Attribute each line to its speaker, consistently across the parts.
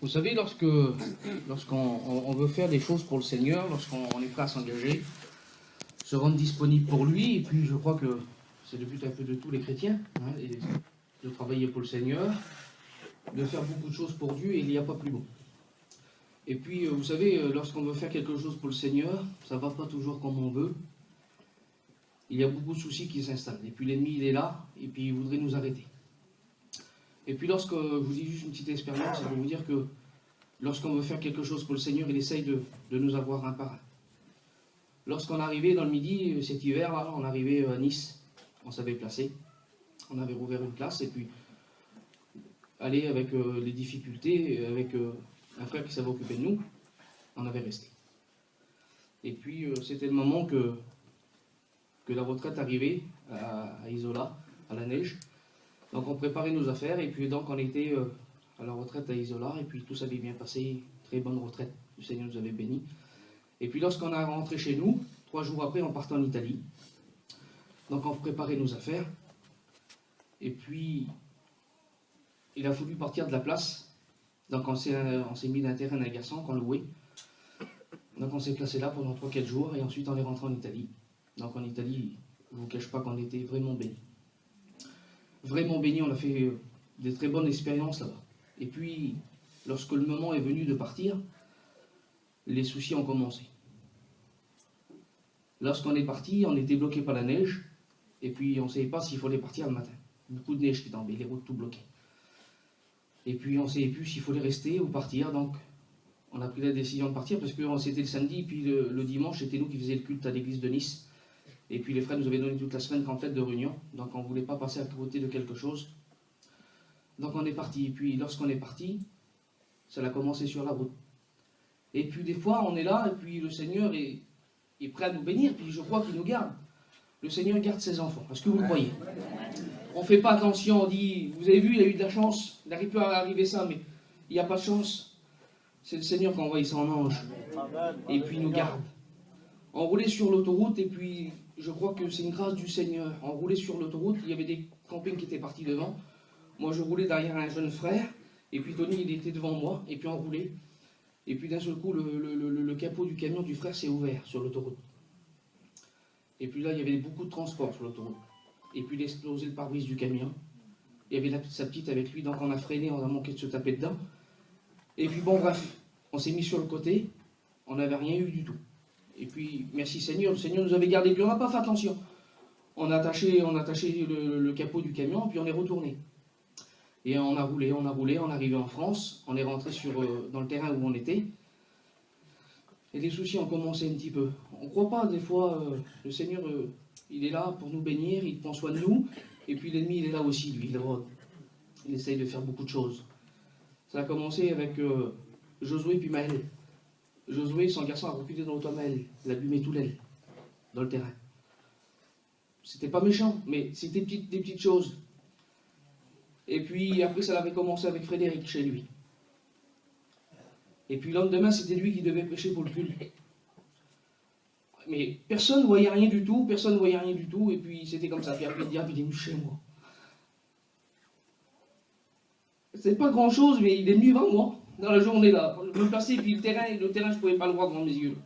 Speaker 1: Vous savez, lorsqu'on veut faire des choses pour le Seigneur, lorsqu'on est prêt à s'engager, se rendre disponible pour lui, et puis je crois que c'est le but un peu de tous les chrétiens, hein, de travailler pour le Seigneur, de faire beaucoup de choses pour Dieu, et il n'y a pas plus beau. Et puis, vous savez, lorsqu'on veut faire quelque chose pour le Seigneur, ça ne va pas toujours comme on veut. Il y a beaucoup de soucis qui s'installent. Et puis l'ennemi, il est là, et puis il voudrait nous arrêter. Et puis lorsque, je vous dis juste une petite expérience, c'est pour vous dire que lorsqu'on veut faire quelque chose pour le Seigneur, il essaye de nous avoir un par un. Lorsqu'on arrivait dans le midi, cet hiver, là, on arrivait à Nice, on s'avait placé, on avait rouvert une classe, et puis aller avec les difficultés, avec un frère qui savait occuper de nous, on avait resté. Et puis c'était le moment que la retraite arrivait à Isola, à la neige. Donc on préparait nos affaires, et puis donc on était à la retraite à Isola, et puis tout s'avait bien passé, très bonne retraite, le Seigneur nous avait bénis. Et puis lorsqu'on est rentré chez nous, 3 jours après, on partait en Italie. Donc on préparait nos affaires, et puis il a fallu partir de la place. Donc on s'est mis d'un terrain d'un garçon qu'on louait. Donc on s'est placé là pendant 3-4 jours, et ensuite on est rentré en Italie. Donc en Italie, je ne vous cache pas qu'on était vraiment bénis. Vraiment bénis, on a fait des très bonnes expériences là-bas. Et puis, lorsque le moment est venu de partir, les soucis ont commencé. Lorsqu'on est parti, on était bloqué par la neige, et puis on ne savait pas s'il fallait partir le matin. Beaucoup de neige qui tombait, les routes tout bloquées. Et puis on ne savait plus s'il fallait rester ou partir, donc on a pris la décision de partir, parce que c'était le samedi, puis le dimanche, c'était nous qui faisions le culte à l'église de Nice. Et puis les frères nous avaient donné toute la semaine en fait de réunion, donc on ne voulait pas passer à côté de quelque chose. Donc on est parti, et puis lorsqu'on est parti, ça a commencé sur la route. Et puis des fois on est là, et puis le Seigneur est prêt à nous bénir, puis je crois qu'il nous garde. Le Seigneur garde ses enfants, est-ce que vous le croyez? On ne fait pas attention, on dit, vous avez vu, il a eu de la chance, il n'arrive plus à arriver ça, mais il n'y a pas de chance. C'est le Seigneur qui a envoyé son ange, et puis il nous garde. On roulait sur l'autoroute, et puis je crois que c'est une grâce du Seigneur. On roulait sur l'autoroute, il y avait des campings qui étaient partis devant. Moi, je roulais derrière un jeune frère, et puis Tony, il était devant moi, et puis on roulait. Et puis d'un seul coup, le capot du camion du frère s'est ouvert sur l'autoroute. Et puis là, il y avait beaucoup de transport sur l'autoroute. Et puis il a explosé le pare-brise du camion. Il y avait sa petite avec lui, donc on a freiné, on a manqué de se taper dedans. Et puis bon, bref, on s'est mis sur le côté, on n'avait rien eu du tout. Et puis, merci Seigneur, le Seigneur nous avait gardé, puis on n'a pas fait attention. On a attaché le capot du camion, puis on est retourné. Et on a roulé, on est arrivé en France, on est rentré dans le terrain où on était. Et les soucis ont commencé un petit peu. On ne croit pas, des fois, le Seigneur, il est là pour nous bénir, il prend soin de nous, et puis l'ennemi, il est là aussi, lui, il essaye de faire beaucoup de choses. Ça a commencé avec Josué puis Maël. Josué, son garçon, a reculé dans l'automne, il a abîmé tout l'aile, dans le terrain. C'était pas méchant, mais c'était des petites choses. Et puis après, ça avait commencé avec Frédéric chez lui. Et puis le lendemain, c'était lui qui devait prêcher pour le culte. Mais personne ne voyait rien du tout, et puis c'était comme ça. Puis après, le diable, il est venu chez moi. C'est pas grand chose, mais il est venu devant moi, dans la journée là. Je me plaçais, puis le terrain, je ne pouvais pas le voir devant mes yeux.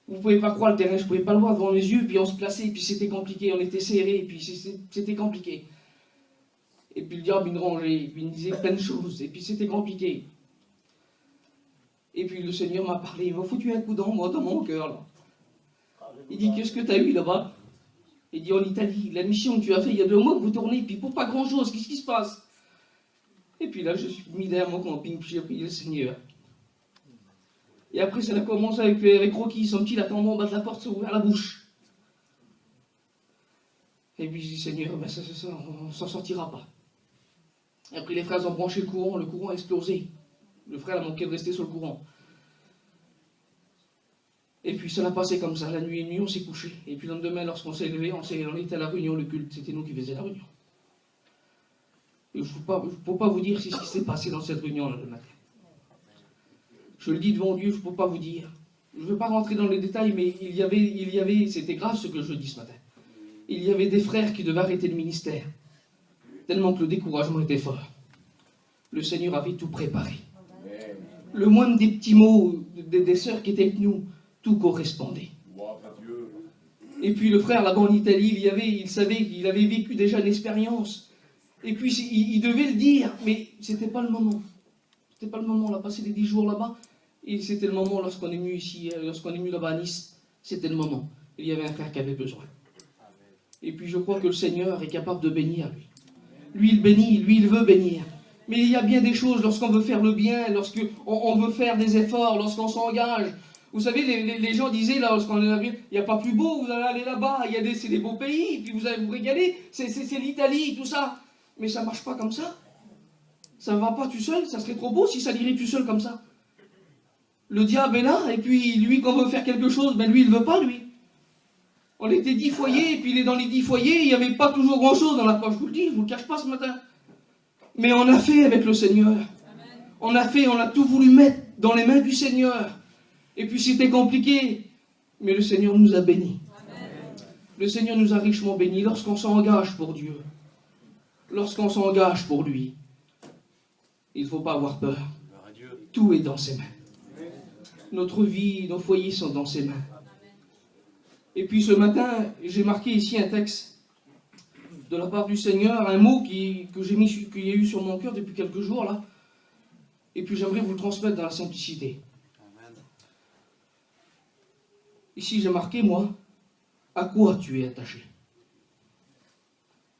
Speaker 1: Vous ne pouvez pas croire, le terrain, je ne pouvais pas le voir devant mes yeux, puis on se plaçait, puis c'était compliqué, on était serrés, puis c'était compliqué. Et puis le diable, il me rangeait, et puis il me disait plein de choses, et puis c'était compliqué. Et puis le Seigneur m'a parlé, il m'a foutu un coup dans mon cœur, là. Il dit, qu'est-ce que tu as eu là-bas? Il dit, en Italie, la mission que tu as fait il y a 2 mois, que vous tournez, puis pour pas grand-chose, qu'est-ce qui se passe? Et puis là, je suis mis derrière mon camping, puis j'ai prié le Seigneur. Et après, ça a commencé avec Rocky, son petit, il attendait en bas de la porte, s'est ouvert la bouche. Et puis je dis, Seigneur, ben ça, on s'en sortira pas. Et après, les frères ont branché le courant a explosé. Le frère a manqué de rester sur le courant. Et puis ça l'a passé comme ça, la nuit et nuit, on s'est couché. Et puis le lendemain, lorsqu'on s'est levé, on était à la réunion, le culte, c'était nous qui faisions la réunion. Et je ne peux pas vous dire ce qui s'est passé dans cette réunion-là le matin. Je le dis devant Dieu, je ne peux pas vous dire. Je ne veux pas rentrer dans les détails, mais il y avait, c'était grave ce que je dis ce matin. Il y avait des frères qui devaient arrêter le ministère, tellement que le découragement était fort. Le Seigneur avait tout préparé. Le moindre des petits mots des sœurs qui étaient avec nous, tout correspondait. Et puis le frère là-bas en Italie, il savait qu'il avait vécu déjà une expérience. Et puis il devait le dire, mais c'était pas le moment. C'était pas le moment. On a passé les 10 jours là-bas. Et c'était le moment lorsqu'on est venu ici, lorsqu'on est venu là-bas à Nice. C'était le moment. Il y avait un frère qui avait besoin. Et puis je crois que le Seigneur est capable de bénir lui. Lui il bénit, lui il veut bénir. Mais il y a bien des choses lorsqu'on veut faire le bien, lorsqu'on veut faire des efforts, lorsqu'on s'engage. Vous savez, les gens disaient, là, lorsqu'on est là, il n'y a pas plus beau, vous allez aller là-bas, c'est des beaux pays, puis vous allez vous régaler, c'est l'Italie, tout ça. Mais ça ne marche pas comme ça. Ça ne va pas tout seul, ça serait trop beau si ça irait tout seul comme ça. Le diable est là, et puis lui, quand on veut faire quelque chose, ben lui, il ne veut pas, lui. On était 10 foyers, et puis il est dans les 10 foyers, il n'y avait pas toujours grand-chose dans la poche, je vous le dis, je ne vous le cache pas ce matin. Mais on a fait avec le Seigneur. On a fait, on a tout voulu mettre dans les mains du Seigneur. Et puis c'était compliqué, mais le Seigneur nous a bénis. Le Seigneur nous a richement bénis lorsqu'on s'engage pour Dieu. Lorsqu'on s'engage pour lui. Il ne faut pas avoir peur. Tout est dans ses mains. Notre vie, nos foyers sont dans ses mains. Et puis ce matin, j'ai marqué ici un texte de la part du Seigneur, un mot qu'il y a eu sur mon cœur depuis quelques jours là. Et puis j'aimerais vous le transmettre dans la simplicité. Ici j'ai marqué, moi, à quoi tu es attaché?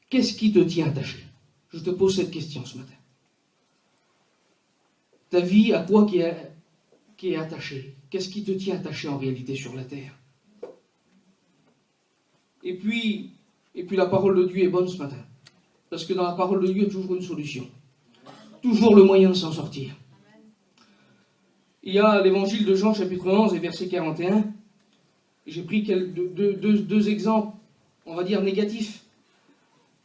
Speaker 1: Qu'est-ce qui te tient attaché? Je te pose cette question ce matin. Ta vie, à quoi qui est attachée? Qu'est-ce qui te tient attaché en réalité sur la terre? Et puis la parole de Dieu est bonne ce matin. Parce que dans la parole de Dieu, il y a toujours une solution. Toujours le moyen de s'en sortir. Il y a l'évangile de Jean, chapitre 11 et verset 41. J'ai pris deux exemples, on va dire négatifs.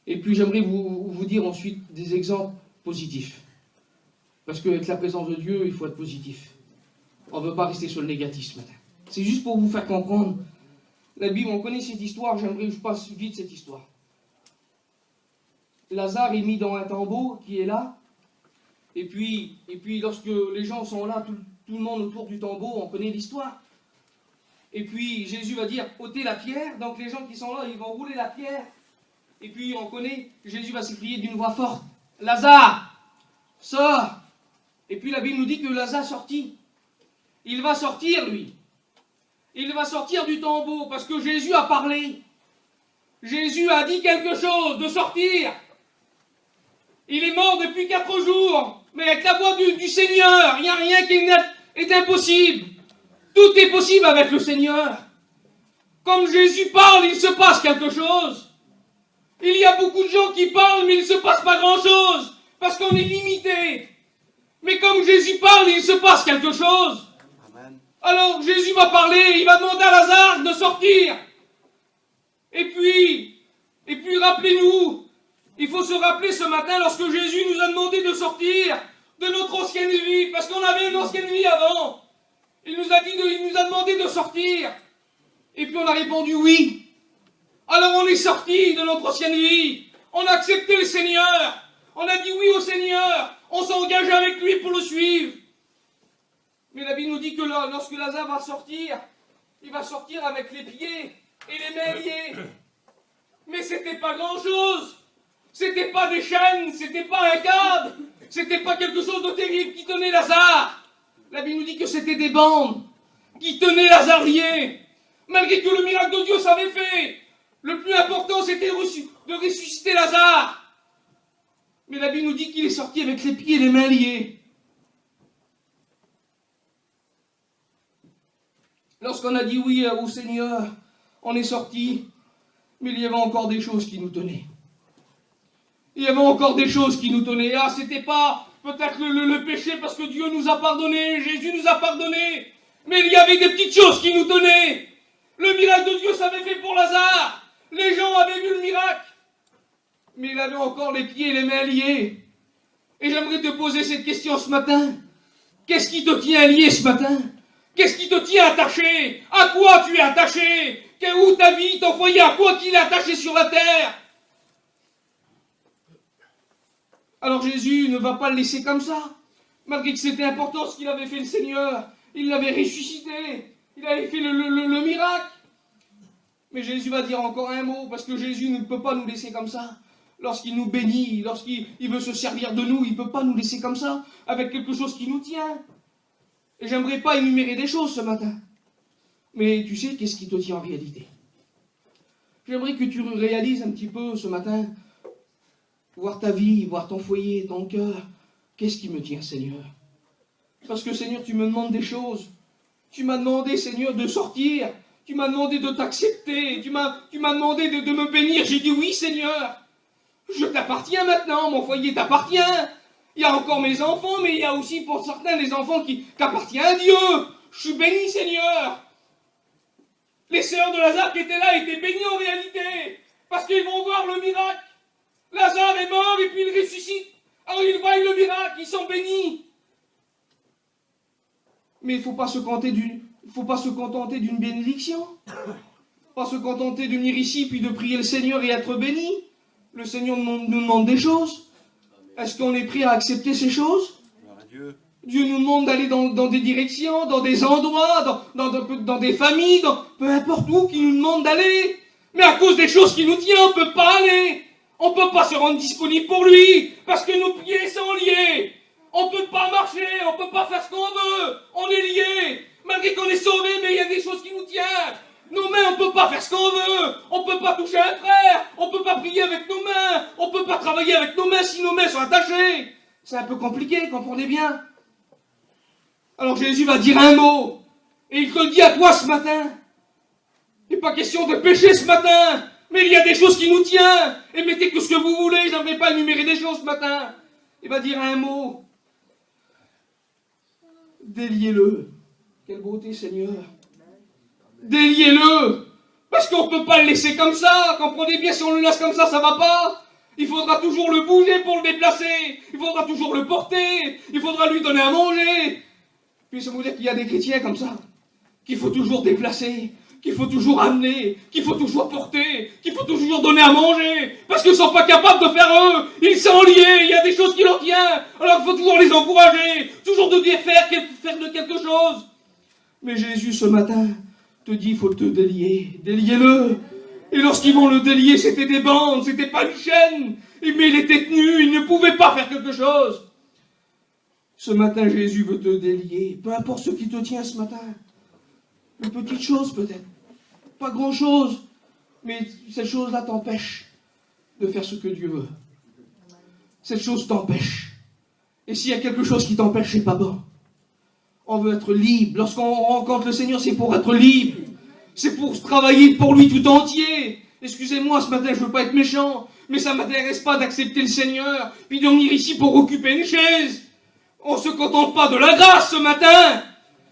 Speaker 1: Et puis j'aimerais vous dire ensuite des exemples positifs. Parce qu'avec la présence de Dieu, il faut être positif. On ne veut pas rester sur le négatif ce matin. C'est juste pour vous faire comprendre. La Bible, on connaît cette histoire, j'aimerais que je passe vite cette histoire. Lazare est mis dans un tombeau qui est là. Et puis lorsque les gens sont là, tout le monde autour du tombeau, on connaît l'histoire. Et puis Jésus va dire, ôtez la pierre. Donc les gens qui sont là, ils vont rouler la pierre. Et puis on connaît, Jésus va s'écrier d'une voix forte, Lazare, sors. Et puis la Bible nous dit que Lazare sortit. Il va sortir, lui. Il va sortir du tombeau parce que Jésus a parlé. Jésus a dit quelque chose de sortir. Il est mort depuis 4 jours. Mais avec la voix du Seigneur, il n'y a rien qui est impossible. Tout est possible avec le Seigneur. Comme Jésus parle, il se passe quelque chose. Il y a beaucoup de gens qui parlent, mais il ne se passe pas grand-chose. Parce qu'on est limité. Mais comme Jésus parle, il se passe quelque chose. Alors Jésus va parler, il va demander à Lazare de sortir. Et puis rappelez-nous, il faut se rappeler ce matin lorsque Jésus nous a demandé de sortir de notre ancienne vie, parce qu'on avait une ancienne vie avant. Il nous a demandé de sortir. Et puis on a répondu oui. Alors on est sorti de notre ancienne vie. On a accepté le Seigneur. On a dit oui au Seigneur. On s'engage avec lui pour le suivre. Mais la Bible nous dit que lorsque Lazare va sortir, il va sortir avec les pieds et les mains liés. Mais c'était pas grand-chose. C'était pas des chaînes, c'était pas un câble, c'était pas quelque chose de terrible qui tenait Lazare. La Bible nous dit que c'était des bandes qui tenaient Lazare lié. Malgré que le miracle de Dieu s'avait fait, le plus important c'était de ressusciter Lazare. Mais la Bible nous dit qu'il est sorti avec les pieds et les mains liés. Lorsqu'on a dit oui au Seigneur, on est sorti, mais il y avait encore des choses qui nous tenaient. Il y avait encore des choses qui nous tenaient. Ah, c'était pas peut-être le péché parce que Dieu nous a pardonné, Jésus nous a pardonné, mais il y avait des petites choses qui nous tenaient. Le miracle de Dieu s'avait fait pour Lazare. Les gens avaient vu le miracle. Mais il avait encore les pieds et les mains liés. Et j'aimerais te poser cette question ce matin. Qu'est-ce qui te tient lié ce matin? Qu'est-ce qui te tient attaché? À quoi tu es attaché? Où ta vie, ton foyer, à quoi qu'il est attaché sur la terre? Alors Jésus ne va pas le laisser comme ça. Malgré que c'était important ce qu'il avait fait le Seigneur, il l'avait ressuscité, il avait fait le miracle. Mais Jésus va dire encore un mot, parce que Jésus ne peut pas nous laisser comme ça. Lorsqu'il nous bénit, lorsqu'il veut se servir de nous, il ne peut pas nous laisser comme ça, avec quelque chose qui nous tient. Et j'aimerais pas énumérer des choses ce matin. Mais tu sais, qu'est-ce qui te tient en réalité? J'aimerais que tu réalises un petit peu ce matin, voir ta vie, voir ton foyer, ton cœur. Qu'est-ce qui me tient, Seigneur? Parce que, Seigneur, tu me demandes des choses. Tu m'as demandé, Seigneur, de sortir. Tu m'as demandé de t'accepter. Tu m'as demandé de me bénir. J'ai dit oui, Seigneur. Je t'appartiens maintenant. Mon foyer t'appartient. Il y a encore mes enfants, mais il y a aussi pour certains des enfants qui appartiennent à Dieu. Je suis béni, Seigneur. Les sœurs de Lazare qui étaient là étaient bénies en réalité. Parce qu'ils vont voir le miracle. Lazare est mort et puis il ressuscite. Alors ils voient le miracle, ils sont bénis. Mais il ne faut pas se contenter d'une bénédiction. Pas se contenter de venir ici puis de prier le Seigneur et être béni. Le Seigneur nous demande des choses. Est-ce qu'on est prêt à accepter ces choses? Dieu nous demande d'aller dans des directions, dans des endroits, dans des familles, peu importe où qu'il nous demande d'aller. Mais à cause des choses qui nous tiennent, on ne peut pas aller. On ne peut pas se rendre disponible pour lui, parce que nos pieds sont liés. On ne peut pas marcher, on ne peut pas faire ce qu'on veut. On est liés. Malgré qu'on est sauvés, mais il y a des choses qui nous tiennent. Nos mains, on ne peut pas faire ce qu'on veut. On ne peut pas toucher un frère. On ne peut pas prier avec nos mains. On ne peut pas travailler avec nos mains si nos mains sont attachées. C'est un peu compliqué, comprenez bien. Alors Jésus va dire un mot. Et il te le dit à toi ce matin. Il n'est pas question de pécher ce matin. Mais il y a des choses qui nous tiennent. Et mettez que ce que vous voulez. Je n'aimerais pas énumérer des choses ce matin. Il va dire un mot. Déliez-le. Quelle beauté, Seigneur. Déliez-le. Parce qu'on ne peut pas le laisser comme ça. Comprenez bien, si on le laisse comme ça ne va pas. Il faudra toujours le bouger pour le déplacer. Il faudra toujours le porter. Il faudra lui donner à manger. Puis ça veut dire qu'il y a des chrétiens comme ça. Qu'il faut toujours déplacer. Qu'il faut toujours amener, qu'il faut toujours porter, qu'il faut toujours donner à manger, parce qu'ils ne sont pas capables de faire eux, ils sont liés, il y a des choses qui leur tiennent, alors il faut toujours les encourager, toujours de dire faire de quelque chose. Mais Jésus ce matin te dit, il faut te délier, déliez-le. Et lorsqu'ils vont le délier, c'était des bandes, c'était pas une chaîne, mais il était tenu, il ne pouvait pas faire quelque chose. Ce matin, Jésus veut te délier, peu importe ce qui te tient ce matin. Une petite chose peut-être, pas grand-chose, mais cette chose-là t'empêche de faire ce que Dieu veut. Cette chose t'empêche. Et s'il y a quelque chose qui t'empêche, c'est pas bon. On veut être libre. Lorsqu'on rencontre le Seigneur, c'est pour être libre. C'est pour travailler pour lui tout entier. Excusez-moi, ce matin, je ne veux pas être méchant, mais ça ne m'intéresse pas d'accepter le Seigneur, puis de venir ici pour occuper une chaise. On ne se contente pas de la grâce ce matin.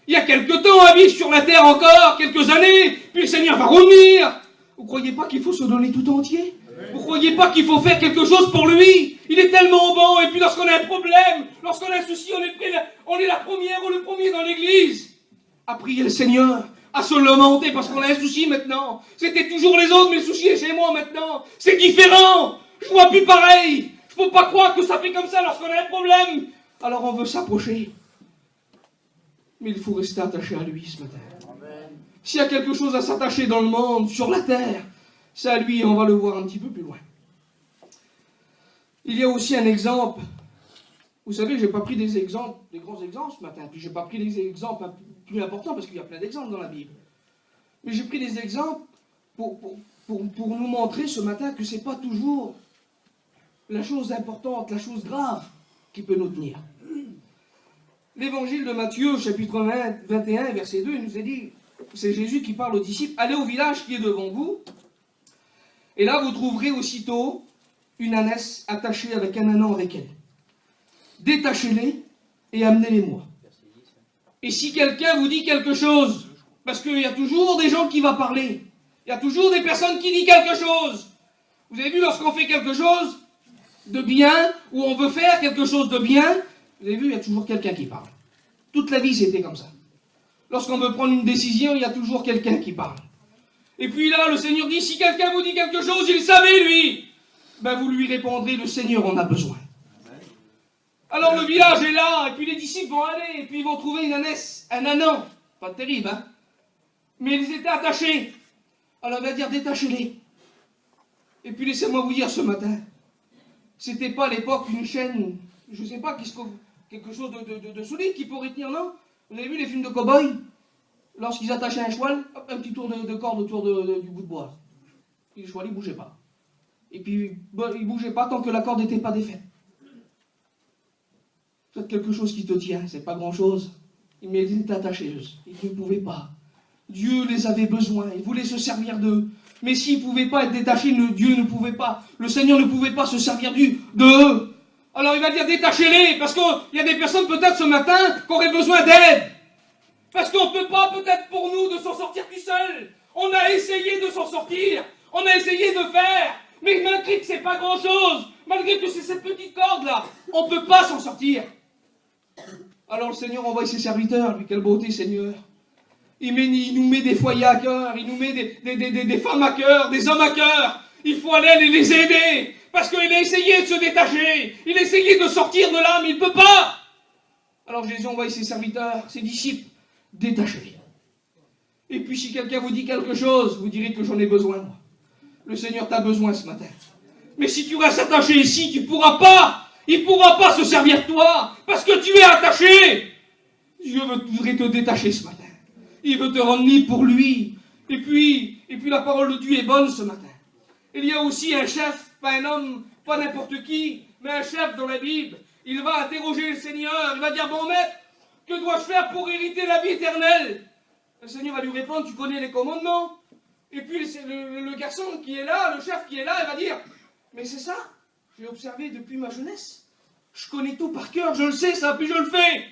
Speaker 1: Il y a quelques temps à vivre sur la terre encore, quelques années, puis le Seigneur va revenir. Vous ne croyez pas qu'il faut se donner tout entier? Vous ne croyez pas qu'il faut faire quelque chose pour lui? Il est tellement bon, et puis lorsqu'on a un problème, lorsqu'on a un souci, on est la première ou le premier dans l'église à prier le Seigneur, à se lamenter parce qu'on a un souci maintenant. C'était toujours les autres, mais le souci est chez moi maintenant. C'est différent. Je vois plus pareil. Il ne faut pas croire que ça fait comme ça lorsqu'on a un problème. Alors on veut s'approcher. Mais il faut rester attaché à lui ce matin. S'il y a quelque chose à s'attacher dans le monde, sur la terre, c'est à lui, on va le voir un petit peu plus loin. Il y a aussi un exemple. Vous savez, je n'ai pas pris des grands exemples ce matin, puis je n'ai pas pris des exemples plus importants, parce qu'il y a plein d'exemples dans la Bible. Mais j'ai pris des exemples pour nous montrer ce matin que ce n'est pas toujours la chose importante, la chose grave qui peut nous tenir. L'évangile de Matthieu, chapitre 21, verset 2, il nous est dit, c'est Jésus qui parle aux disciples, allez au village qui est devant vous, et là vous trouverez aussitôt une ânesse attachée avec un ânon avec elle. Détachez-les et amenez-les-moi. Et si quelqu'un vous dit quelque chose, parce qu'il y a toujours des gens qui vont parler, il y a toujours des personnes qui disent quelque chose. Vous avez vu, lorsqu'on fait quelque chose de bien, ou on veut faire quelque chose de bien, vous avez vu, il y a toujours quelqu'un qui parle. Toute la vie, c'était comme ça. Lorsqu'on veut prendre une décision, il y a toujours quelqu'un qui parle. Et puis là, le Seigneur dit, si quelqu'un vous dit quelque chose, il savait, lui. Ben, vous lui répondrez, le Seigneur en a besoin. Alors le village est là, et puis les disciples vont aller, et puis ils vont trouver une ânesse, un ânon. Pas terrible, hein? Mais ils étaient attachés. Alors il va dire, détachez-les. Et puis laissez-moi vous dire ce matin, c'était pas à l'époque une chaîne, je sais pas, quelque chose de solide qui pourrait tenir, non? Vous avez vu les films de cow-boys? Lorsqu'ils attachaient un cheval, hop, un petit tour de corde autour du bout de bois. Et le cheval, il bougeait pas. Et puis, il bougeait pas tant que la corde n'était pas défaite. Faites quelque chose qui te tient, c'est pas grand-chose. Mais ils étaient attachés, ils ne pouvaient pas. Dieu les avait besoin, il voulait se servir d'eux. Mais s'ils ne pouvaient pas être détachés, Dieu ne pouvait pas, le Seigneur ne pouvait pas se servir d'eux. Alors il va dire détachez-les, parce qu'il y a des personnes peut-être ce matin qui auraient besoin d'aide. Parce qu'on ne peut pas peut-être pour nous de s'en sortir tout seul. On a essayé de s'en sortir, on a essayé de faire, mais malgré que c'est pas grand-chose, malgré que c'est cette petite corde-là, on ne peut pas s'en sortir. Alors le Seigneur envoie ses serviteurs, lui, quelle beauté Seigneur. Il nous met des foyers à cœur, il nous met des femmes à cœur, des hommes à cœur. Il faut aller les aider, parce qu'il a essayé de se détacher, il a essayé de sortir de là, mais il ne peut pas. Alors Jésus envoie ses serviteurs, ses disciples, détachez-les. Et puis si quelqu'un vous dit quelque chose, vous direz que j'en ai besoin, moi. Le Seigneur t'a besoin ce matin. Mais si tu restes attaché ici, tu ne pourras pas. Il ne pourra pas se servir de toi, parce que tu es attaché. Dieu voudrait te détacher ce matin. Il veut te rendre libre pour lui. Et puis la parole de Dieu est bonne ce matin. Il y a aussi un chef, pas un homme, pas n'importe qui, mais un chef dans la Bible. Il va interroger le Seigneur, il va dire, bon maître, que dois-je faire pour hériter la vie éternelle? Le Seigneur va lui répondre, tu connais les commandements. Et puis le garçon qui est là, le chef qui est là, il va dire, mais c'est ça, j'ai observé depuis ma jeunesse. Je connais tout par cœur, je le sais ça, puis je le fais.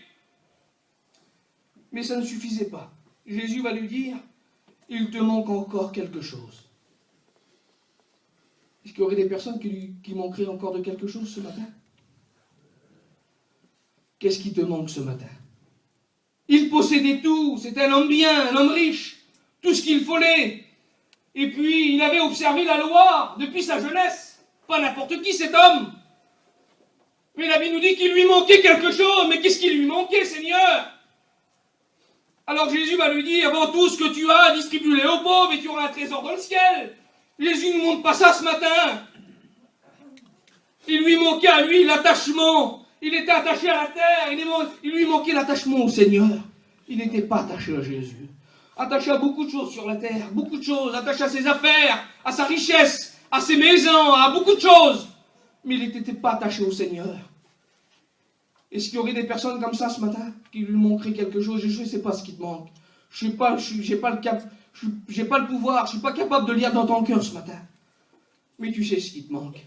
Speaker 1: Mais ça ne suffisait pas. Jésus va lui dire, il te manque encore quelque chose. Est-ce qu'il y aurait des personnes qui manqueraient encore de quelque chose ce matin? Qu'est-ce qui te manque ce matin? Il possédait tout, c'était un homme bien, un homme riche, tout ce qu'il fallait. Et puis, il avait observé la loi depuis sa jeunesse. Pas n'importe qui cet homme. Mais la Bible nous dit qu'il lui manquait quelque chose. Mais qu'est-ce qui lui manquait, Seigneur? Alors Jésus va lui dire, avant tout ce que tu as, distribue-les aux pauvres et tu auras un trésor dans le ciel. Jésus ne nous montre pas ça ce matin. Il lui manquait à lui l'attachement. Il était attaché à la terre. Il lui manquait l'attachement au Seigneur. Il n'était pas attaché à Jésus. Attaché à beaucoup de choses sur la terre. Beaucoup de choses. Attaché à ses affaires, à sa richesse, à ses maisons, à beaucoup de choses. Mais il n'était pas attaché au Seigneur. Est-ce qu'il y aurait des personnes comme ça ce matin qui lui manqueraient quelque chose? Je ne sais pas ce qui te manque. Je n'ai pas le pouvoir, je ne suis pas capable de lire dans ton cœur ce matin. Mais tu sais ce qui te manque.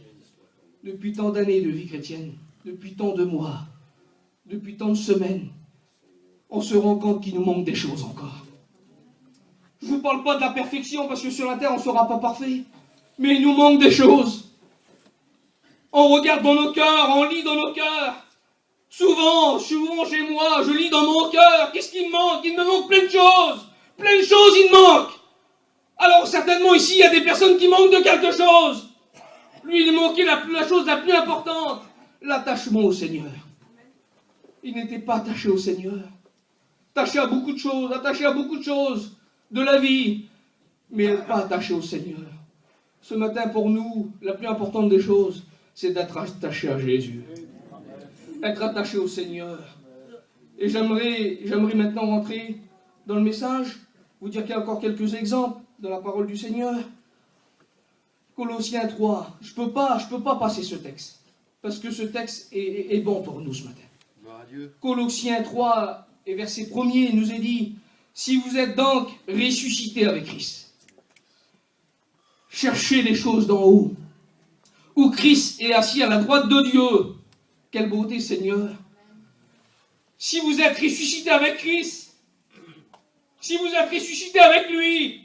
Speaker 1: Depuis tant d'années de vie chrétienne, depuis tant de mois, depuis tant de semaines, on se rend compte qu'il nous manque des choses encore. Je ne vous parle pas de la perfection parce que sur la terre on ne sera pas parfait. Mais il nous manque des choses. On regarde dans nos cœurs, on lit dans nos cœurs. Souvent chez moi, je lis dans mon cœur. Qu'est-ce qu'il me manque? Il me manque plein de choses. Plein de choses, il me manque. Alors certainement ici, il y a des personnes qui manquent de quelque chose. Lui, il manquait la chose la plus importante. L'attachement au Seigneur. Il n'était pas attaché au Seigneur. Attaché à beaucoup de choses de la vie. Mais pas attaché au Seigneur. Ce matin, pour nous, la plus importante des choses, c'est d'être attaché à Jésus. Être attaché au Seigneur. Et j'aimerais maintenant rentrer dans le message, vous dire qu'il y a encore quelques exemples de la parole du Seigneur. Colossiens 3. Je peux pas passer ce texte. Parce que ce texte est bon pour nous ce matin. Colossiens 3 et verset 1er nous est dit, si vous êtes donc ressuscités avec Christ, cherchez les choses d'en haut, où Christ est assis à la droite de Dieu. Quelle beauté, Seigneur. Si vous êtes ressuscités avec Christ, si vous êtes ressuscités avec lui,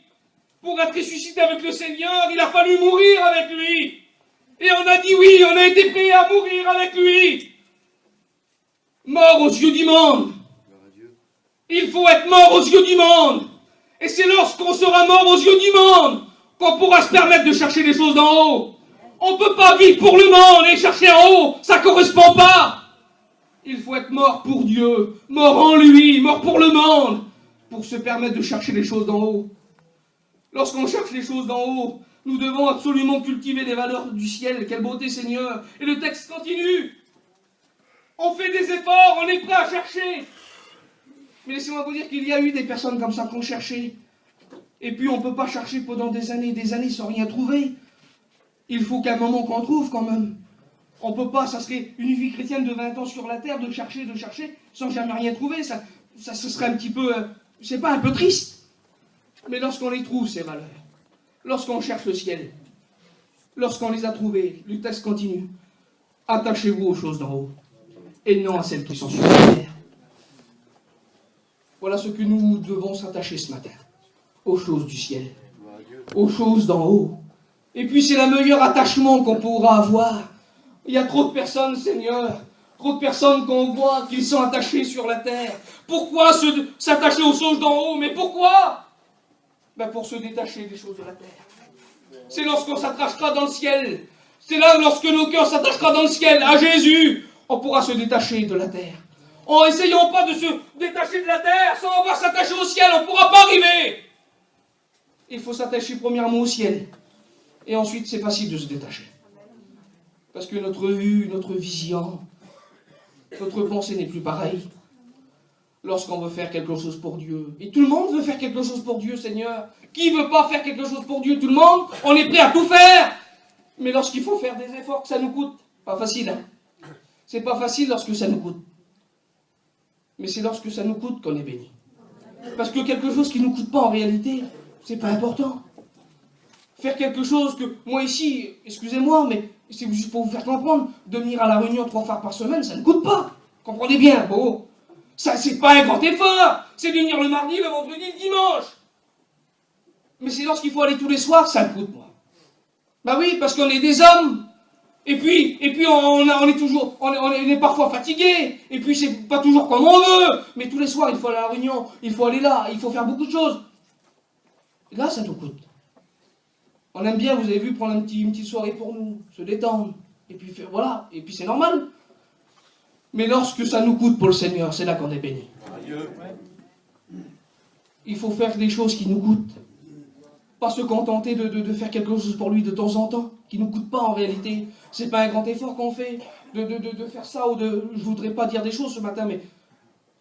Speaker 1: pour être ressuscité avec le Seigneur, il a fallu mourir avec lui. Et on a dit oui, on a été prêt à mourir avec lui. Mort aux yeux du monde. Il faut être mort aux yeux du monde. Et c'est lorsqu'on sera mort aux yeux du monde qu'on pourra se permettre de chercher les choses d'en haut. On ne peut pas vivre pour le monde et chercher en haut, ça ne correspond pas. Il faut être mort pour Dieu, mort en lui, mort pour le monde, pour se permettre de chercher les choses d'en haut. Lorsqu'on cherche les choses d'en haut, nous devons absolument cultiver les valeurs du ciel. Quelle beauté, Seigneur! Et le texte continue. On fait des efforts, on est prêt à chercher. Mais laissez-moi vous dire qu'il y a eu des personnes comme ça qui ont cherché. Et puis on ne peut pas chercher pendant des années sans rien trouver. Il faut qu'à un moment qu'on trouve quand même. On ne peut pas, ça serait une vie chrétienne de 20 ans sur la terre, de chercher, sans jamais rien trouver. Ça ce serait un petit peu, je sais pas, un peu triste. Mais lorsqu'on les trouve, ces valeurs, lorsqu'on cherche le ciel, lorsqu'on les a trouvées, le texte continue. Attachez-vous aux choses d'en haut, et non à celles qui sont sur la terre. Voilà ce que nous devons s'attacher ce matin. Aux choses du ciel, aux choses d'en haut. Et puis c'est le meilleur attachement qu'on pourra avoir. Il y a trop de personnes, Seigneur, trop de personnes qu'on voit qu'ils sont attachés sur la terre. Pourquoi s'attacher aux choses d'en haut? Mais pourquoi? Pour se détacher des choses de la terre. C'est lorsqu'on s'attachera dans le ciel. C'est là lorsque nos cœurs s'attachera dans le ciel, à Jésus, on pourra se détacher de la terre. En essayant pas de se détacher de la terre, sans avoir s'attacher au ciel, on ne pourra pas arriver. Il faut s'attacher premièrement au ciel. Et ensuite, c'est facile de se détacher. Parce que notre vue, notre vision, notre pensée n'est plus pareille. Lorsqu'on veut faire quelque chose pour Dieu. Et tout le monde veut faire quelque chose pour Dieu, Seigneur. Qui ne veut pas faire quelque chose pour Dieu? Tout le monde. On est prêt à tout faire. Mais lorsqu'il faut faire des efforts, que ça nous coûte. Pas facile, hein. C'est pas facile lorsque ça nous coûte. Mais c'est lorsque ça nous coûte qu'on est béni. Parce que quelque chose qui ne nous coûte pas en réalité, c'est pas important. Faire quelque chose que, moi ici, excusez-moi, mais c'est juste pour vous faire comprendre, de venir à la réunion 3 fois par semaine, ça ne coûte pas. Comprenez bien, bon. Ça, c'est pas un grand effort. C'est de venir le mardi, le vendredi, le dimanche. Mais c'est lorsqu'il faut aller tous les soirs que ça me coûte, moi. Bah oui, parce qu'on est des hommes. Et puis on est toujours, on est parfois fatigué. Et puis c'est pas toujours comme on veut. Mais tous les soirs, il faut aller à la réunion, il faut aller là, il faut faire beaucoup de choses. Et là, ça nous coûte. On aime bien, vous avez vu, prendre une petite soirée pour nous, se détendre. Et puis voilà, et puis c'est normal. Mais lorsque ça nous coûte pour le Seigneur, c'est là qu'on est béni. Il faut faire des choses qui nous coûtent. Pas se contenter de faire quelque chose pour lui de temps en temps, qui ne nous coûte pas en réalité. C'est pas un grand effort qu'on fait de faire ça ou de... Je voudrais pas dire des choses ce matin, mais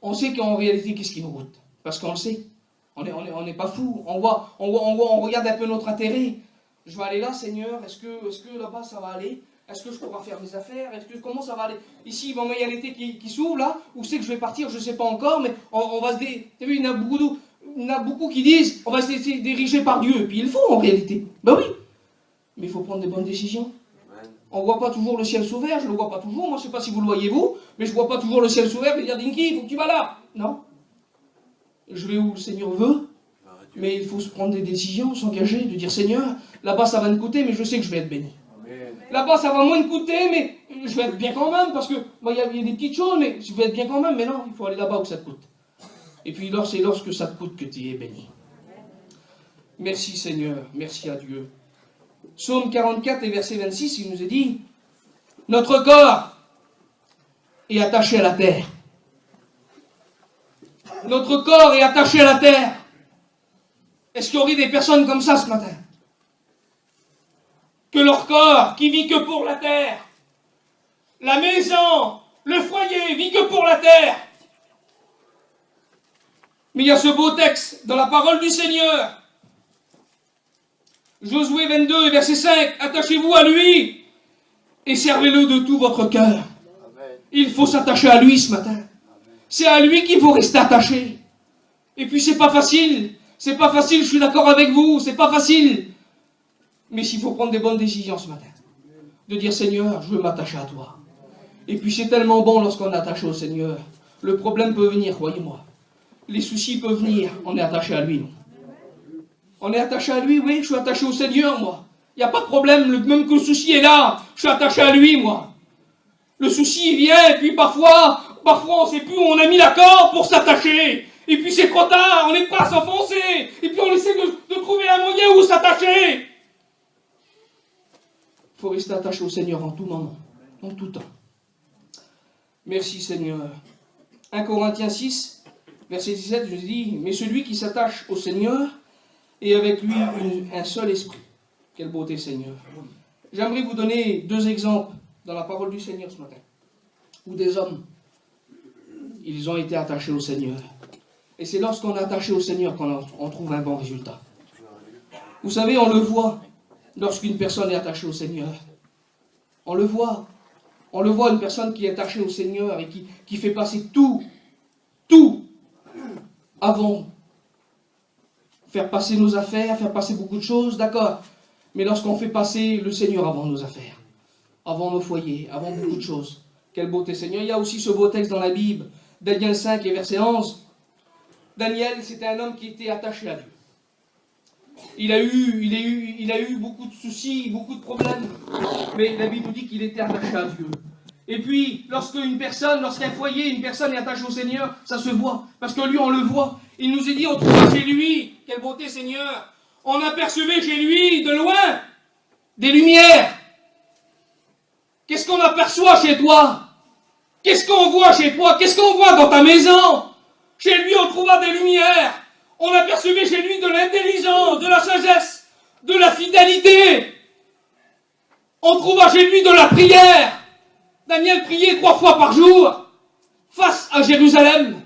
Speaker 1: on sait qu'en réalité, qu'est-ce qui nous coûte? Parce qu'on le sait. On n'est pas fou. On regarde un peu notre intérêt. Je vais aller là, Seigneur. Est-ce que là-bas ça va aller? Est-ce que je pourrai faire mes affaires? Comment ça va aller? Ici, bon, il y a l'été qui s'ouvre là. Où c'est que je vais partir? Je ne sais pas encore, mais on va se... T'as vu, il y en a beaucoup qui disent on va se laisser diriger par Dieu. Et puis il faut en réalité. Ben oui. Mais il faut prendre des bonnes décisions. On ne voit pas toujours le ciel s'ouvrir, je ne le vois pas toujours. Moi, je ne sais pas si vous le voyez vous, mais je ne vois pas toujours le ciel s'ouvrir et dire Dinky, il faut que tu vas là. Non. Je vais où le Seigneur veut, mais il faut se prendre des décisions, s'engager, de dire Seigneur, là-bas ça va me coûter, mais je sais que je vais être béni. Là-bas ça va moins me coûter, mais je vais être bien quand même, parce que il y a des petites choses, mais je vais être bien quand même. Mais non, il faut aller là-bas où ça te coûte. Et puis c'est lorsque ça te coûte que tu es béni. Merci Seigneur, merci à Dieu. Psaume 44 et verset 26, il nous est dit, notre corps est attaché à la terre. Notre corps est attaché à la terre. Est-ce qu'il y aurait des personnes comme ça ce matin? Que leur corps, qui vit que pour la terre, la maison, le foyer, vit que pour la terre. Mais il y a ce beau texte dans la parole du Seigneur. Josué 22, verset 5, attachez-vous à lui et servez-le de tout votre cœur. Il faut s'attacher à lui ce matin. C'est à lui qu'il faut rester attaché. Et puis c'est pas facile, je suis d'accord avec vous, c'est pas facile. Mais s'il faut prendre des bonnes décisions ce matin, de dire Seigneur, je veux m'attacher à toi. Et puis c'est tellement bon lorsqu'on est attaché au Seigneur. Le problème peut venir, croyez-moi. Les soucis peuvent venir, on est attaché à lui, non? On est attaché à lui, oui, je suis attaché au Seigneur, moi. Il n'y a pas de problème, même que le souci est là, je suis attaché à lui, moi. Le souci, il vient, et puis parfois on ne sait plus où on a mis l'accord pour s'attacher. Et puis c'est trop tard, on est prêt à s'enfoncer. Et puis on essaie de trouver un moyen où s'attacher. Il faut rester attaché au Seigneur en tout moment, en tout temps.
Speaker 2: Merci Seigneur. 1 Corinthiens 6, verset 17, je dis, mais celui qui s'attache au Seigneur et avec lui un seul esprit. Quelle beauté Seigneur. J'aimerais vous donner 2 exemples dans la parole du Seigneur ce matin. Où des hommes, ils ont été attachés au Seigneur. Et c'est lorsqu'on est attaché au Seigneur qu'on trouve un bon résultat. Vous savez, on le voit lorsqu'une personne est attachée au Seigneur. On le voit. On le voit, une personne qui est attachée au Seigneur et qui fait passer tout avant. Faire passer nos affaires, faire passer beaucoup de choses, d'accord. Mais lorsqu'on fait passer le Seigneur avant nos affaires, avant nos foyers, avant beaucoup de choses. Quelle beauté Seigneur. Il y a aussi ce beau texte dans la Bible, Daniel 5 et verset 11. Daniel, c'était un homme qui était attaché à Dieu. Il a eu beaucoup de soucis, beaucoup de problèmes. Mais la Bible nous dit qu'il était attaché à Dieu. Et puis, lorsqu'un foyer, une personne est attachée au Seigneur, ça se voit. Parce que lui, on le voit. Il nous est dit, on trouve chez lui, quelle beauté Seigneur, on apercevait chez lui, de loin, des lumières. Qu'est-ce qu'on aperçoit chez toi? Qu'est-ce qu'on voit chez toi? Qu'est-ce qu'on voit dans ta maison? Chez lui, on trouva des lumières. On apercevait chez lui de l'intelligence, de la sagesse, de la fidélité. On trouva chez lui de la prière. Daniel priait 3 fois par jour face à Jérusalem.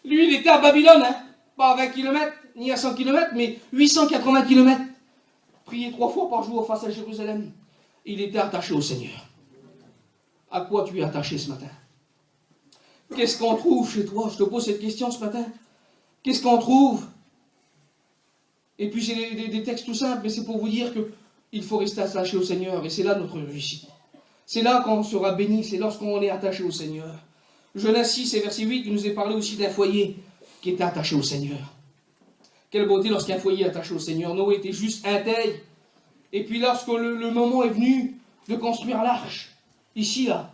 Speaker 2: Lui, il était à Babylone, hein, pas à 20 km, ni à 100 km, mais 880 km. Priait 3 fois par jour face à Jérusalem. Il était attaché au Seigneur. À quoi tu es attaché ce matin? Qu'est-ce qu'on trouve chez toi? Je te pose cette question ce matin. Qu'est-ce qu'on trouve? Et puis c'est des textes tout simples, mais c'est pour vous dire qu'il faut rester attaché au Seigneur. Et c'est là notre réussite. C'est là qu'on sera béni, c'est lorsqu'on est attaché au Seigneur. Genèse 6 et verset 8, il nous est parlé aussi d'un foyer qui était attaché au Seigneur. Quelle beauté lorsqu'un foyer est attaché au Seigneur. Noé était juste intègre. Et puis lorsque le moment est venu de construire l'arche, ici, là,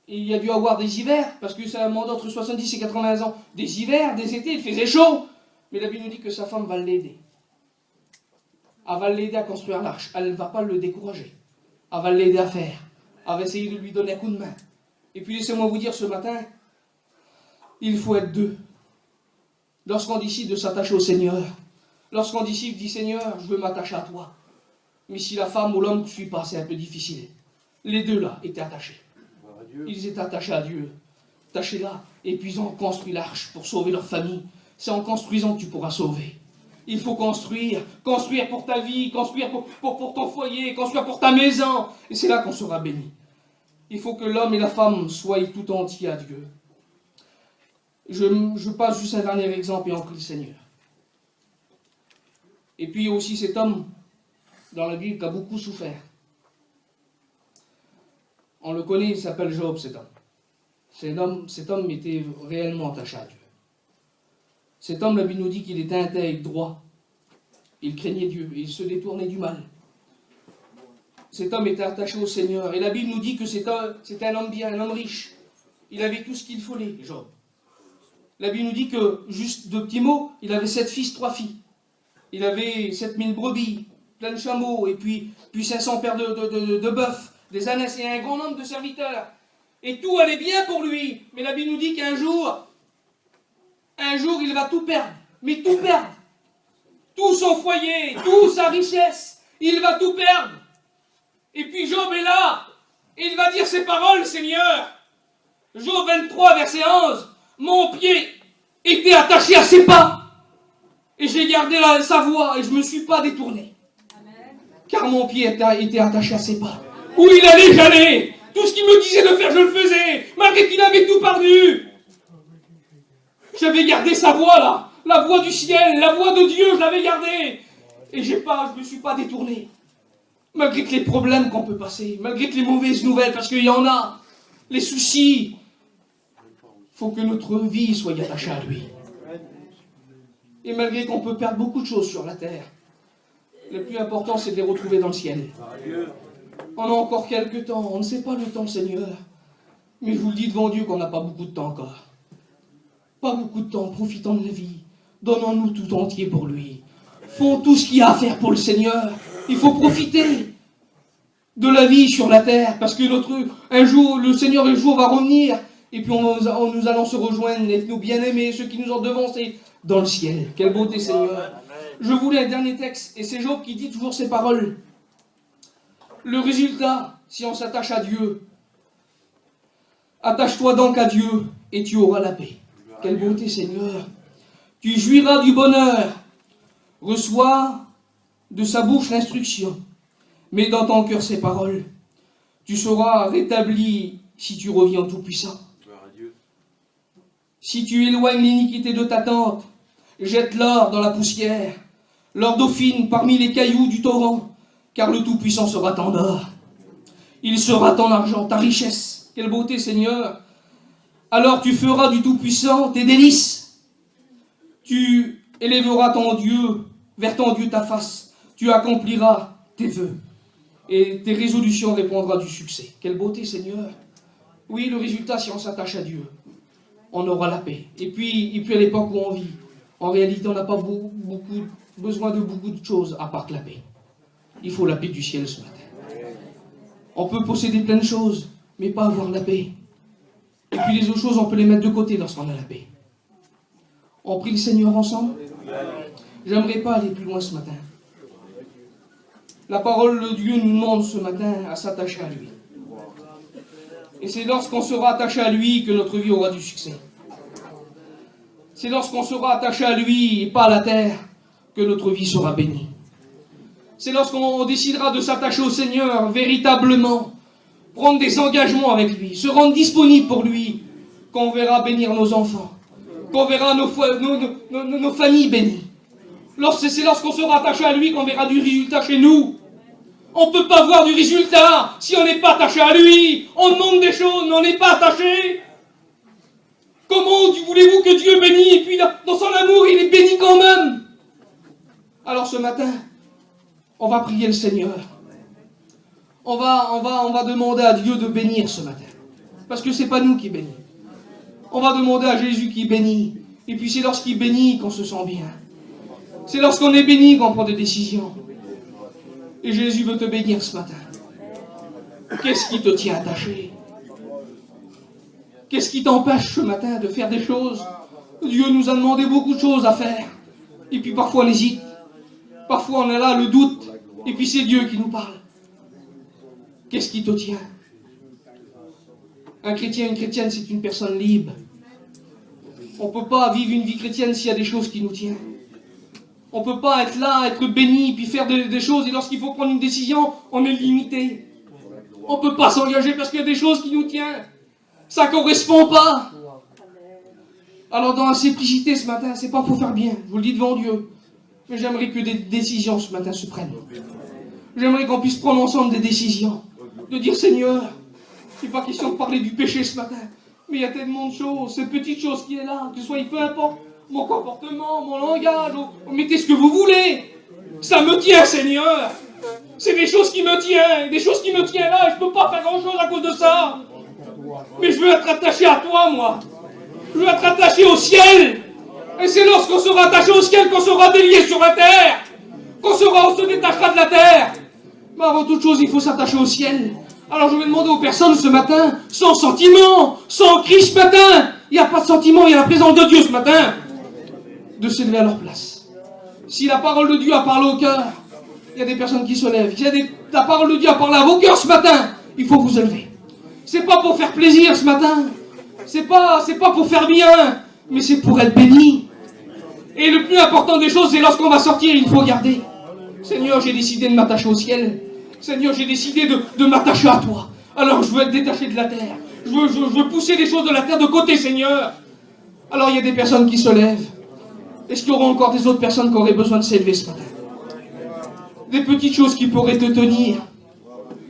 Speaker 2: il y a dû avoir des hivers, parce que c'est un mandat entre 70 et 80 ans. Des hivers, des étés, il faisait chaud. Mais la Bible nous dit que sa femme va l'aider. Elle va l'aider à construire l'arche. Elle ne va pas le décourager. Elle va l'aider à faire. Elle va essayer de lui donner un coup de main. Et puis laissez-moi vous dire ce matin, il faut être 2. Lorsqu'on décide de s'attacher au Seigneur, lorsqu'on décide, dit Seigneur, je veux m'attacher à toi. Mais si la femme ou l'homme ne suit pas, c'est un peu difficile. Les 2 là étaient attachés. Ils étaient attachés à Dieu. Attachés là. Et puis ils ont construit l'arche pour sauver leur famille. C'est en construisant que tu pourras sauver. Il faut construire. Construire pour ta vie, construire pour ton foyer, construire pour ta maison. Et c'est là qu'on sera béni. Il faut que l'homme et la femme soient tout entiers à Dieu. Je passe juste un dernier exemple et on prie le Seigneur. Et puis aussi cet homme, dans la Bible, qui a beaucoup souffert. On le connaît, il s'appelle Job, cet homme. Cet homme était réellement attaché à Dieu. Cet homme, la Bible nous dit qu'il était intègre, droit. Il craignait Dieu, il se détournait du mal. Cet homme était attaché au Seigneur. Et la Bible nous dit que c'était un homme bien, un homme riche. Il avait tout ce qu'il fallait, Job. La Bible nous dit que, juste 2 petits mots, il avait 7 fils, 3 filles. Il avait 7000 brebis, plein de chameaux, et puis 500 paires de bœufs, des ânesses et un grand nombre de serviteurs. Et tout allait bien pour lui. Mais la Bible nous dit qu'un jour, il va tout perdre. Mais tout perdre. Tout son foyer, toute sa richesse, il va tout perdre. Et puis Job est là, et il va dire ces paroles, Seigneur. Job 23, verset 11. Mon pied était attaché à ses pas, et j'ai gardé sa voie, et je ne me suis pas détourné. Amen. Car mon pied était attaché à ses pas. Où il allait, j'allais. Tout ce qu'il me disait de faire, je le faisais, malgré qu'il avait tout perdu. J'avais gardé sa voie, là. La voie du ciel, la voie de Dieu, je l'avais gardée. Et je ne me suis pas détourné. Malgré que les problèmes qu'on peut passer, malgré que les mauvaises nouvelles, parce qu'il y en a, les soucis, il faut que notre vie soit attachée à lui. Et malgré qu'on peut perdre beaucoup de choses sur la terre, le plus important, c'est de les retrouver dans le ciel. On a encore quelques temps, on ne sait pas le temps, Seigneur. Mais je vous le dis devant Dieu qu'on n'a pas beaucoup de temps encore. Pas beaucoup de temps, profitons de la vie. Donnons-nous tout entier pour lui. Font tout ce qu'il y a à faire pour le Seigneur. Il faut profiter. de la vie sur la terre, parce que un jour, le Seigneur un jour va revenir, et puis nous allons se rejoindre, avec nos bien-aimés, ceux qui nous ont devancés, dans le ciel. Quelle beauté, Seigneur. Je voulais un dernier texte, et c'est Job qui dit toujours ces paroles. Le résultat, si on s'attache à Dieu, attache-toi donc à Dieu, et tu auras la paix. Quelle beauté, Seigneur. Tu jouiras du bonheur, reçois de sa bouche l'instruction. Mets dans ton cœur ces paroles. Tu seras rétabli si tu reviens au Tout-Puissant. Si tu éloignes l'iniquité de ta tente, jette l'or dans la poussière, l'or dauphine parmi les cailloux du torrent, car le Tout-Puissant sera ton or. Il sera ton argent, ta richesse. Quelle beauté, Seigneur. Alors tu feras du Tout-Puissant tes délices. Tu élèveras ton Dieu, vers ton Dieu ta face. Tu accompliras tes vœux. Et tes résolutions répondront du succès. Quelle beauté, Seigneur. Oui, le résultat, si on s'attache à Dieu, on aura la paix. Et puis à l'époque où on vit, en réalité, on n'a pas besoin de beaucoup de choses à part que la paix. Il faut la paix du ciel ce matin. On peut posséder plein de choses, mais pas avoir la paix. Et puis les autres choses, on peut les mettre de côté lorsqu'on a la paix. On prie le Seigneur ensemble. J'aimerais pas aller plus loin ce matin. La parole de Dieu nous demande ce matin à s'attacher à lui. Et c'est lorsqu'on sera attaché à lui que notre vie aura du succès. C'est lorsqu'on sera attaché à lui et pas à la terre que notre vie sera bénie. C'est lorsqu'on décidera de s'attacher au Seigneur véritablement, prendre des engagements avec lui, se rendre disponible pour lui, qu'on verra bénir nos enfants, qu'on verra nos familles bénies. C'est lorsqu'on sera attaché à lui qu'on verra du résultat chez nous. On ne peut pas voir du résultat si on n'est pas attaché à lui. On demande des choses, mais on n'est pas attaché. Comment voulez-vous que Dieu bénisse et puis dans son amour, il est béni quand même? Alors ce matin, on va prier le Seigneur. On va demander à Dieu de bénir ce matin. Parce que ce n'est pas nous qui bénissons. On va demander à Jésus qui bénit. Et puis c'est lorsqu'il bénit qu'on se sent bien. C'est lorsqu'on est béni qu'on prend des décisions. Et Jésus veut te bénir ce matin. Qu'est-ce qui te tient attaché? Qu'est-ce qui t'empêche ce matin de faire des choses? Dieu nous a demandé beaucoup de choses à faire. Et puis parfois on hésite. Parfois on a là le doute. Et puis c'est Dieu qui nous parle. Qu'est-ce qui te tient? Un chrétien, une chrétienne, c'est une personne libre. On ne peut pas vivre une vie chrétienne s'il y a des choses qui nous tiennent. On ne peut pas être là, être béni, puis faire des choses, et lorsqu'il faut prendre une décision, on est limité. On ne peut pas s'engager parce qu'il y a des choses qui nous tiennent. Ça ne correspond pas. Alors dans la simplicité ce matin, c'est pas pour faire bien, je vous le dis devant Dieu. Mais j'aimerais que des décisions ce matin se prennent. J'aimerais qu'on puisse prendre ensemble des décisions. De dire Seigneur, il n'est pas question de parler du péché ce matin, mais il y a tellement de choses, cette petite chose qui est là, que ce soit, peu importe, mon comportement, mon langage, mettez ce que vous voulez. Ça me tient, Seigneur. C'est des choses qui me tiennent, des choses qui me tiennent là, et je ne peux pas faire grand-chose à cause de ça. Mais je veux être attaché à toi, moi. Je veux être attaché au ciel. Et c'est lorsqu'on sera attaché au ciel qu'on sera délié sur la terre. On se détachera de la terre. Mais avant toute chose, il faut s'attacher au ciel. Alors je vais demander aux personnes ce matin, sans sentiment, sans cri ce matin. Il n'y a pas de sentiment, il y a la présence de Dieu ce matin. De s'élever à leur place. Si la parole de Dieu a parlé au cœur, il y a des personnes qui se lèvent. Si la parole de Dieu a parlé à vos cœurs ce matin, il faut vous élever. C'est pas pour faire plaisir ce matin. C'est pas pour faire bien, mais c'est pour être béni. Et le plus important des choses, c'est lorsqu'on va sortir, il faut garder. Seigneur, j'ai décidé de m'attacher au ciel. Seigneur, j'ai décidé de m'attacher à toi. Alors je veux être détaché de la terre. Je veux pousser les choses de la terre de côté, Seigneur. Alors il y a des personnes qui se lèvent. Est-ce qu'il y aura encore des autres personnes qui auraient besoin de s'élever ce matin? Des petites choses qui pourraient te tenir.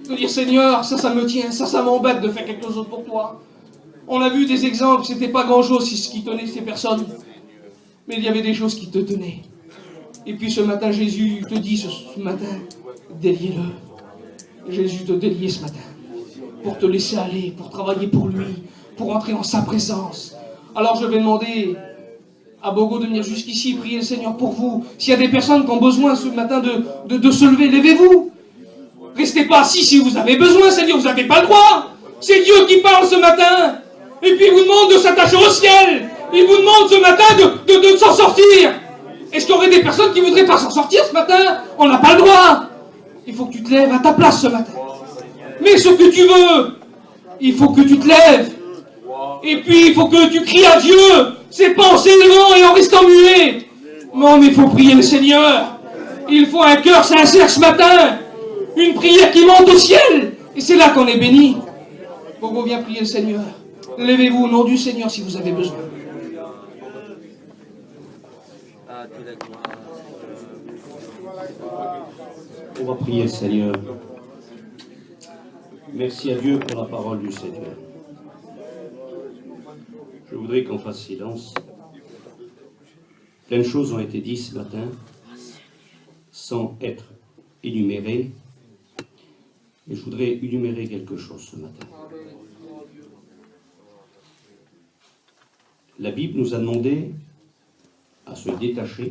Speaker 2: De dire Seigneur, ça me tient, ça m'embête de faire quelque chose pour toi. On a vu des exemples, c'était pas grand-chose ce qui tenait ces personnes. Mais il y avait des choses qui te tenaient. Et puis ce matin, Jésus te dit ce matin, déliez-le. Jésus te délie ce matin. Pour te laisser aller, pour travailler pour lui, pour entrer en sa présence. Alors je vais demander à Bogo de venir jusqu'ici, prier le Seigneur pour vous. S'il y a des personnes qui ont besoin ce matin de se lever, levez-vous. Restez pas assis si vous avez besoin, Seigneur, vous n'avez pas le droit. C'est Dieu qui parle ce matin. Et puis il vous demande de s'attacher au ciel. Il vous demande ce matin de s'en sortir. Est-ce qu'il y aurait des personnes qui voudraient pas s'en sortir ce matin? On n'a pas le droit. Il faut que tu te lèves à ta place ce matin. Mais ce que tu veux, il faut que tu te lèves. Et puis il faut que tu cries à Dieu. C'est pas en s'élevant et en restant muet. Non, mais il faut prier le Seigneur. Il faut un cœur sincère ce matin. Une prière qui monte au ciel. Et c'est là qu'on est béni. Bobo, viens prier le Seigneur. Levez-vous au nom du Seigneur si vous avez besoin.
Speaker 3: On va prier le Seigneur. Merci à Dieu pour la parole du Seigneur. Je voudrais qu'on fasse silence. Plein de choses ont été dites ce matin, sans être énumérées. Et je voudrais énumérer quelque chose ce matin. La Bible nous a demandé à se détacher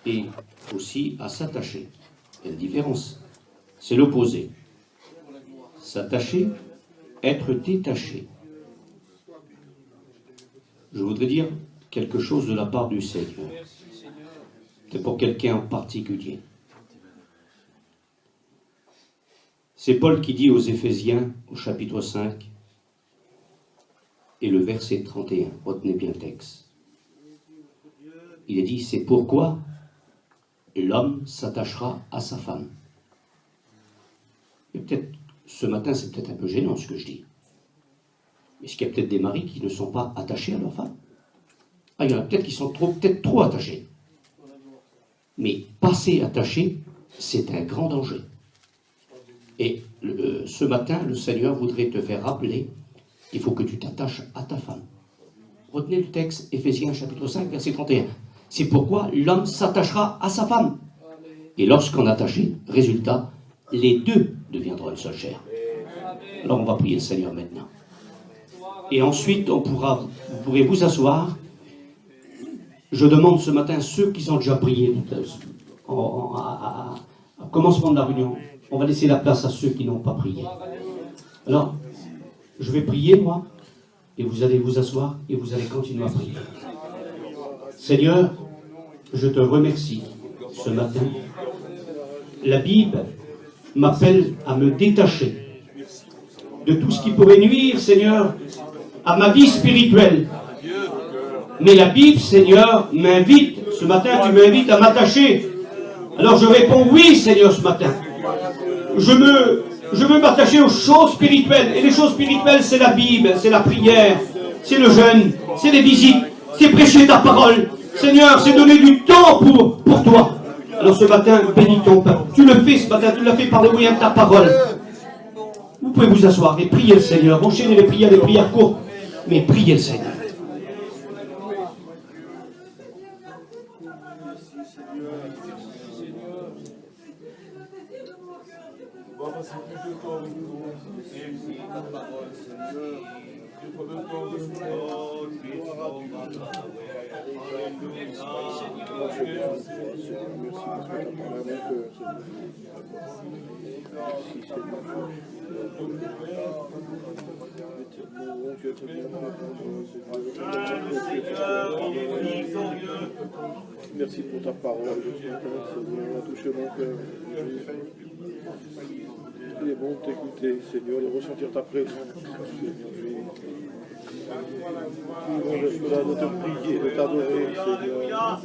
Speaker 3: et aussi à s'attacher. Il y a une différence. C'est l'opposé. S'attacher, être détaché. Je voudrais dire quelque chose de la part du Seigneur. C'est pour quelqu'un en particulier. C'est Paul qui dit aux Éphésiens, au chapitre 5, et le verset 31. Retenez bien le texte. Il est dit, c'est pourquoi l'homme s'attachera à sa femme. Et peut-être, ce matin, c'est peut-être un peu gênant ce que je dis. Mais est-ce qu'il y a peut-être des maris qui ne sont pas attachés à leur femme? Ah, il y en a peut-être qui sont peut-être trop attachés. Mais passer attaché, c'est un grand danger. Et ce matin, le Seigneur voudrait te faire rappeler qu'il faut que tu t'attaches à ta femme. Retenez le texte, Éphésiens chapitre 5, verset 31. C'est pourquoi l'homme s'attachera à sa femme. Et lorsqu'on est attaché, résultat, les deux deviendront une seule chair. Alors on va prier le Seigneur maintenant. Et ensuite, vous pourrez vous asseoir. Je demande ce matin, ceux qui ont déjà prié à commencement de la réunion, on va laisser la place à ceux qui n'ont pas prié. Alors, je vais prier, moi, et vous allez vous asseoir, et vous allez continuer à prier. Seigneur, je te remercie ce matin. La Bible m'appelle à me détacher de tout ce qui pourrait nuire, Seigneur, à ma vie spirituelle. Mais la Bible, Seigneur, m'invite, ce matin, tu m'invites à m'attacher. Alors je réponds oui, Seigneur, ce matin. Je veux m'attacher aux choses spirituelles. Et les choses spirituelles, c'est la Bible, c'est la prière, c'est le jeûne, c'est les visites, c'est prêcher ta parole. Seigneur, c'est donner du temps pour toi. Alors ce matin, bénis ton peuple. Tu le fais ce matin, tu l'as fait par le moyen de ta parole. Vous pouvez vous asseoir et prier le Seigneur. Enchaînez les prières courtes, mais priez le Seigneur.
Speaker 4: Merci pour ta parole, Seigneur, a touché mon cœur. Il est bon de t'écouter, Seigneur, de ressentir ta présence, Seigneur. Je suis là de te prier, de t'adorer, Seigneur.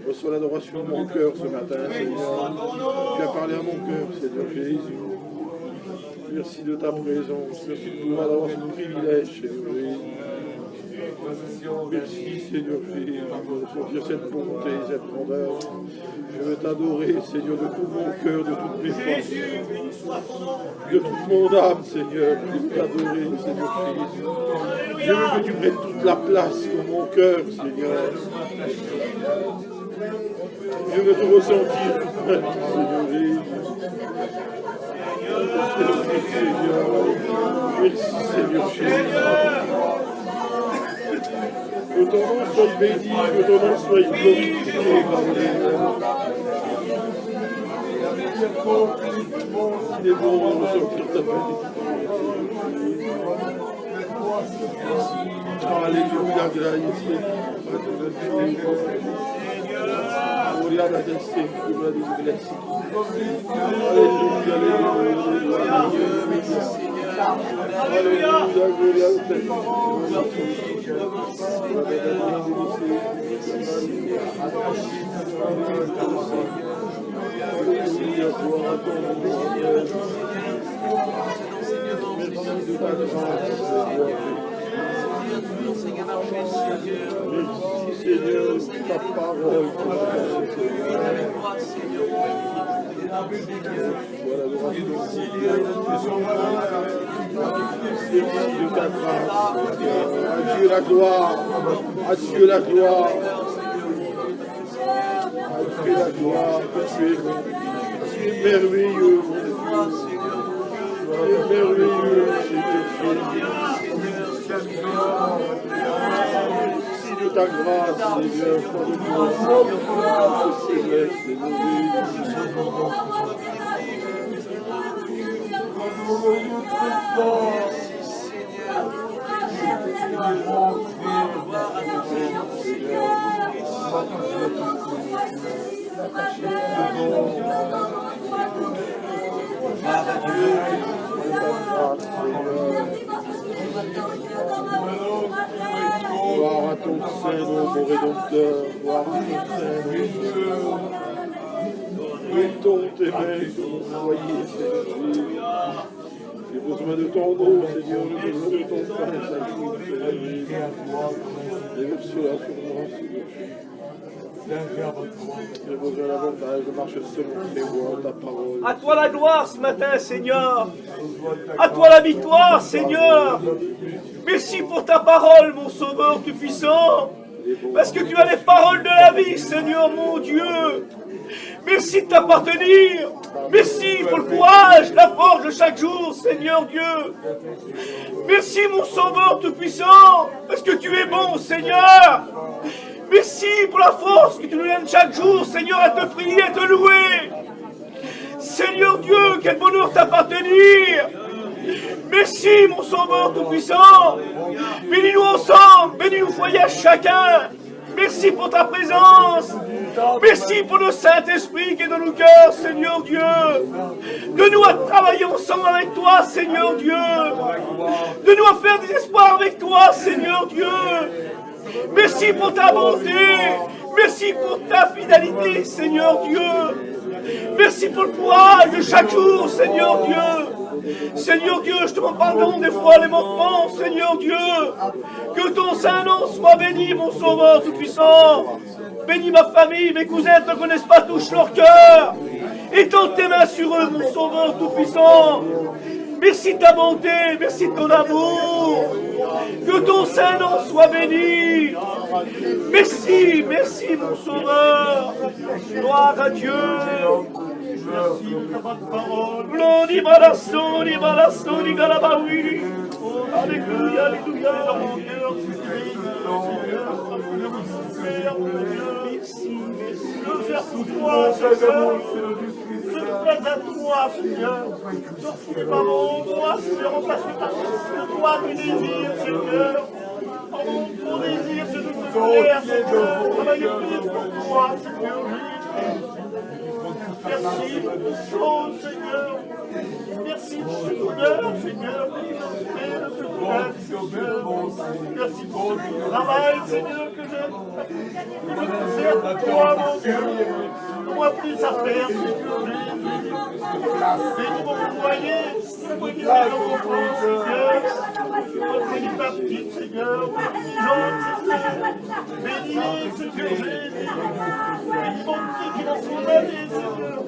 Speaker 4: Reçois l'adoration de mon cœur ce matin, Seigneur. Tu as parlé à mon cœur, Seigneur Jésus. Merci de ta présence, merci de pouvoir avoir ce privilège, Seigneur Jésus. Merci Seigneur Jésus de sentir cette bonté, cette grandeur. Je veux t'adorer Seigneur de tout mon cœur, de toutes mes forces, de toute mon âme Seigneur. Je veux t'adorer Seigneur Jésus. Je veux que tu prennes toute la place dans mon cœur Seigneur. Je veux te ressentir Seigneur Jésus. Merci Seigneur Jésus. Que ton nom soit béni, que ton nom soit glorifié par les Il est bon de ressentir ta bénédiction. Alléluia, grazie. Gloria a te, Signore di grazia. Alleluia, alleluia, gloria a te. Alléluia, gloire à ton nom. Merci de ta grâce, Seigneur. Merci Seigneur, ta parole. Merci de ta grâce. À Dieu la gloire. À Dieu la gloire. À Dieu la gloire. Tu es merveilleux, mon Dieu. Tu es merveilleux, Merci de ta grâce, Seigneur. Gloire à ton Saint-Nom, mon Rédempteur. Gloire à ton Saint-Nom. Mettons tes mains sur mon foyer, Seigneur. J'ai besoin de ton eau, Seigneur. J'ai besoin de ton pain, Seigneur. Déverse cela sur moi, Seigneur. J'ai besoin davantage de marcher selon tes voies, ta parole.
Speaker 5: À toi la gloire ce matin, Seigneur. À toi la victoire, Seigneur. Merci pour ta parole, mon Sauveur Tout-Puissant. Parce que tu as les paroles de la vie, Seigneur, mon Dieu. Merci de t'appartenir. Merci pour le courage, la force de chaque jour, Seigneur Dieu. Merci, mon Sauveur Tout-Puissant, parce que tu es bon, Seigneur. Merci pour la force que tu nous donnes chaque jour, Seigneur, à te prier et te louer. Seigneur Dieu, quel bonheur t'appartenir. Merci, mon Sauveur Tout-Puissant. Bénis-nous ensemble, bénis nos foyers chacun. Merci pour ta présence. Merci pour le Saint-Esprit qui est dans nos cœurs, Seigneur Dieu. Donne-nous à travailler ensemble avec toi, Seigneur Dieu. Donne-nous à faire des espoirs avec toi, Seigneur Dieu. Merci pour ta bonté. Merci pour ta fidélité, Seigneur Dieu. Merci pour le courage de chaque jour, Seigneur Dieu. Seigneur Dieu, je te demande pardon des fois les manquements, Seigneur Dieu. Que ton Saint-Nom soit béni, mon Sauveur Tout-Puissant. Bénis ma famille, mes cousins ne te connaissent pas, touche leur cœur. Étends tes mains sur eux, mon Sauveur Tout-Puissant. Merci de ta bonté, merci de ton amour. Que ton Saint-Nom soit béni. Merci, merci, mon Sauveur. Gloire à Dieu. Merci pour ta parole. Glori balassoni, balassoni, galabaoui. Alléluia, alléluia. Mon cœur, merci, merci. Je faire pour toi, Seigneur. Je te plaise à toi, Seigneur. Je ne pas mon droit, Seigneur, remplace par toi mes désirs, Seigneur. Mon désir, c'est de te faire, Seigneur. Travailler plus pour toi, Seigneur. Merci pour toutes choses, Seigneur. Merci pour ce bonheur, Seigneur. Merci pour le travail, Seigneur, que je peux faire pour toi, mon Dieu. Donne-moi plus à faire, Seigneur. Bénis mon foyer, bénis mes enfants, Seigneur. Bénis ma petite, Seigneur. Bénis, Seigneur Jésus. Bénis mon petit qui va s'en aller, Seigneur.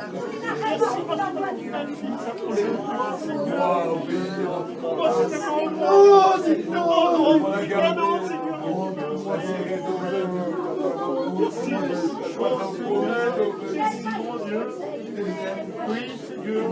Speaker 5: Merci parce que ma fille s'approche de moi, Seigneur. Moi, c'est un grand, c'est un grand cadeau, Seigneur. Merci, merci, Seigneur. Merci, mon Dieu. Oui, Seigneur.